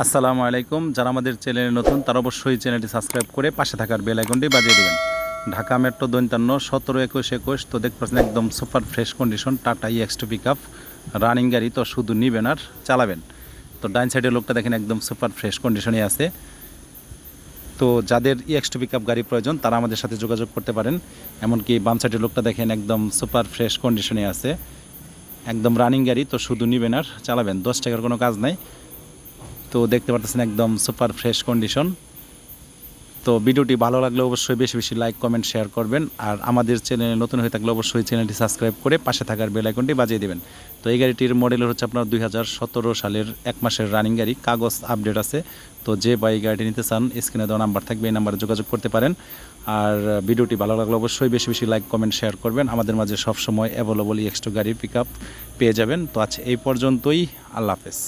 আসসালামু আলাইকুম। যারা আমাদের চ্যানেলে নতুন তারা অবশ্যই চ্যানেলটি সাবস্ক্রাইব করে পাশে থাকার বেল আইকনটি বাজিয়ে দেবেন। ঢাকা মেট্রো 52 17 21 21 তো দেখতে পাচ্ছেন একদম super fresh condition tata EX2 pickup running গাড়ি, তো শুধু নিবেন আর চালাবেন। তো ডাইন সাইডের লোকটা দেখেন একদম সুপার ফ্রেশ কন্ডিশনে আছে। তো যাদের EX2 পিকআপ গাড়ি প্রয়োজন তারা আমাদের সাথে যোগাযোগ করতে পারেন। এমনকি বাম সাইডের লোকটা দেখেন একদম সুপার ফ্রেশ কন্ডিশনে আছে, একদম রানিং গাড়ি, তো শুধু নিবেন আর চালাবেন, 10 টাকার কোনো কাজ নাই। তো দেখতে পাচ্ছেন একদম সুপার ফ্রেশ কন্ডিশন। তো ভিডিওটি ভালো লাগলে অবশ্যই বেশি বেশি লাইক কমেন্ট শেয়ার করবেন, আর আমাদের চ্যানেলে নতুন হয়ে থাকলে অবশ্যই চ্যানেলটি সাবস্ক্রাইব করে পাশে থাকার বেল আইকনটি বাজিয়ে দেবেন। তো এই গাড়িটির মডেলের হচ্ছে আপনার 2017 সালের 1 মাসের রানিং গাড়ি, কাগজ আপডেট আছে। তো যে বাই গাড়িটি নিতে চান স্ক্রিনে দেওয়া নাম্বার থাকবে, এই নাম্বারে যোগাযোগ করতে পারেন। আর ভিডিওটি ভালো লাগলে অবশ্যই বেশি বেশি লাইক কমেন্ট শেয়ার করবেন। আমাদের মাঝে সবসময় অ্যাভেলেবল EX2 গাড়ির পিকআপ পেয়ে যাবেন। তো আজ এই পর্যন্তই, আল্লাহ হাফেজ।